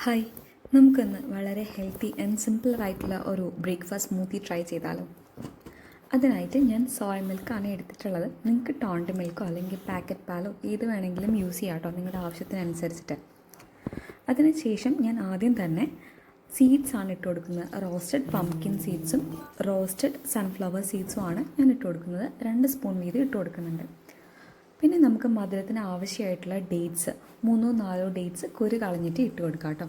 Hi, നമുക്കിന്ന് വളരെ healthy and സിമ്പിളായിട്ടുള്ള ഒരു ബ്രേക്ക്ഫാസ്റ്റ് സ്മൂത്തി ട്രൈ ചെയ്താലോ. അതിനായിട്ട് ഞാൻ സോയ മിൽക്കാണ് എടുത്തിട്ടുള്ളത്. നിങ്ങൾക്ക് ടോണ്ട് മിൽക്കോ അല്ലെങ്കിൽ പാക്കറ്റ് പാലോ ഏത് വേണമെങ്കിലും യൂസ് ചെയ്യാം കേട്ടോ, നിങ്ങളുടെ ആവശ്യത്തിനനുസരിച്ചിട്ട്. അതിനുശേഷം ഞാൻ ആദ്യം തന്നെ സീഡ്സ് ആണ് ഇട്ട് കൊടുക്കുന്നത്. റോസ്റ്റഡ് പംകിൻ സീഡ്സും റോസ്റ്റഡ് സൺഫ്ലവർ സീഡ്സും ആണ് ഞാൻ ഇട്ട് കൊടുക്കുന്നത്. 2 സ്പൂൺ വീതം ഇട്ട് കൊടുക്കുന്നുണ്ട്. പിന്നെ നമുക്ക് മധുരത്തിന് ആവശ്യമായിട്ടുള്ള ഡേറ്റ്സ് 3-4 ഡേറ്റ്സ് കുരു കളഞ്ഞിട്ട് ഇട്ട് കൊടുക്കാം കേട്ടോ.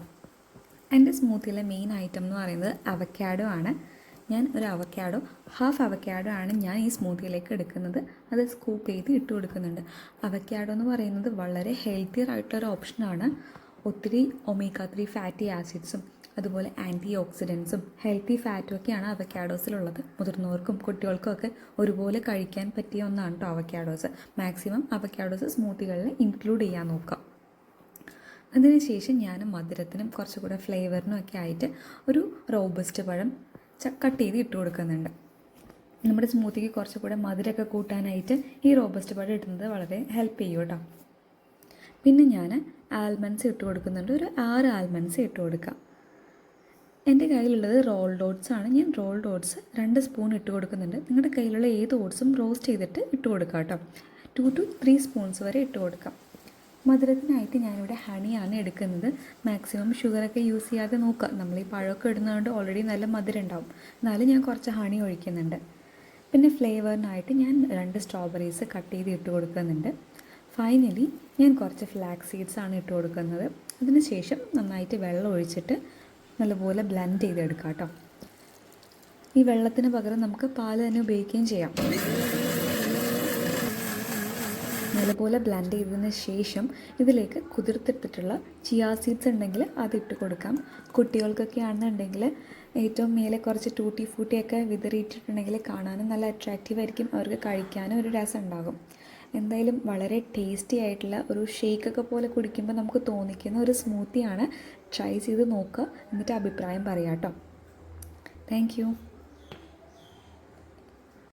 എൻ്റെ സ്മൂത്തിയിലെ മെയിൻ ഐറ്റം എന്ന് പറയുന്നത് അവക്കാഡോ ആണ്. ഞാൻ ഒരു ഹാഫ് അവക്കാഡോ ആണ് ഞാൻ ഈ സ്മൂത്തിയിലേക്ക് എടുക്കുന്നത്. അത് സ്കൂപ്പ് ചെയ്ത് ഇട്ട് കൊടുക്കുന്നുണ്ട്. അവക്കാഡോ എന്ന് പറയുന്നത് വളരെ ഹെൽത്തിയർ ആയിട്ടുള്ളൊരു ഓപ്ഷനാണ്. ഒത്തിരി ഒമേഗ 3 ഫാറ്റി ആസിഡ്സും അതുപോലെ ആൻറ്റി ഓക്സിഡൻസും ഹെൽത്തി ഫാറ്റും ഒക്കെയാണ് അവക്കാഡോസിലുള്ളത്. മുതിർന്നവർക്കും കുട്ടികൾക്കും ഒക്കെ ഒരുപോലെ കഴിക്കാൻ പറ്റിയ ഒന്നാണ് കേട്ടോ അവക്കാഡോസ്. മാക്സിമം അവക്കാഡോസ് സ്മൂത്തികളിൽ ഇൻക്ലൂഡ് ചെയ്യാൻ നോക്കാം. അതിനുശേഷം ഞാൻ മധുരത്തിനും കുറച്ചുകൂടെ ഫ്ലേവറിനും ഒക്കെ ആയിട്ട് ഒരു റോബസ്റ്റ് പഴം കട്ട് ചെയ്ത് ഇട്ട് കൊടുക്കുന്നുണ്ട്. നമ്മുടെ സ്മൂത്തിക്ക് കുറച്ചുകൂടെ മധുരമൊക്കെ കൂട്ടാനായിട്ട് ഈ റോബസ്റ്റ് പഴം ഇടുന്നത് വളരെ ഹെൽപ്പ് ചെയ്യും കേട്ടോ. പിന്നെ ഞാൻ ആൽമണ്ട്സ് ഇട്ട് കൊടുക്കുന്നുണ്ട്. ഒരു 6 ആൽമണ്ട്സ് ഇട്ട് കൊടുക്കാം. എൻ്റെ കയ്യിലുള്ളത് റോൾഡ് ഓട്സ് ആണ്. ഞാൻ റോൾഡ് ഓട്സ് 2 സ്പൂൺ ഇട്ട് കൊടുക്കുന്നുണ്ട്. നിങ്ങളുടെ കയ്യിലുള്ള ഏത് ഓട്സും റോസ്റ്റ് ചെയ്തിട്ട് ഇട്ട് കൊടുക്കാം കേട്ടോ. 2 to 3 സ്പൂൺസ് വരെ ഇട്ട് കൊടുക്കാം. മധുരത്തിനായിട്ട് ഞാനിവിടെ ഹണിയാണ് എടുക്കുന്നത്. മാക്സിമം ഷുഗറൊക്കെ യൂസ് ചെയ്യാതെ നോക്കുക. നമ്മൾ ഈ പഴമൊക്കെ ഇടുന്നതുകൊണ്ട് ഓൾറെഡി നല്ല മധുരം ഉണ്ടാവും. എന്നാലും ഞാൻ കുറച്ച് ഹണി ഒഴിക്കുന്നുണ്ട്. പിന്നെ ഫ്ലേവറിനായിട്ട് ഞാൻ 2 സ്ട്രോബെറീസ് കട്ട് ചെയ്ത് ഇട്ട് കൊടുക്കുന്നുണ്ട്. ഫൈനലി ഞാൻ കുറച്ച് ഫ്ലാക്സ് സീഡ്സ് ആണ് ഇട്ട് കൊടുക്കുന്നത്. അതിനുശേഷം നന്നായിട്ട് വെള്ളം ഒഴിച്ചിട്ട് നല്ലപോലെ ബ്ലെൻഡ് ചെയ്തെടുക്കാം കേട്ടോ. ഈ വെള്ളത്തിന് പകരം നമുക്ക് പാൽ തന്നെ ഉപയോഗിക്കുകയും ചെയ്യാം. നല്ലപോലെ ബ്ലെൻഡ് ചെയ്തതിന് ശേഷം ഇതിലേക്ക് കുതിർത്തിട്ടിട്ടുള്ള ചിയാ സീഡ്സ് ഉണ്ടെങ്കിൽ അതിട്ട് കൊടുക്കാം. കുട്ടികൾക്കൊക്കെ ആണെന്നുണ്ടെങ്കിൽ ഏറ്റവും മേലെ കുറച്ച് ടൂട്ടി ഫൂട്ടിയൊക്കെ വിതറിയിട്ടിട്ടുണ്ടെങ്കിൽ കാണാനും നല്ല അട്രാക്റ്റീവ് ആയിരിക്കും. അവർക്ക് കഴിക്കാനും ഒരു രസം ഉണ്ടാകും. എന്തായാലും വളരെ ടേസ്റ്റി ആയിട്ടുള്ള ഒരു ഷേക്കൊക്കെ പോലെ കുടിക്കുമ്പോൾ നമുക്ക് തോന്നിക്കുന്ന ഒരു സ്മൂത്തിയാണ്. ട്രൈ ചെയ്ത് നോക്കുക, എന്നിട്ട് അഭിപ്രായം പറയാം കേട്ടോ. Thank you.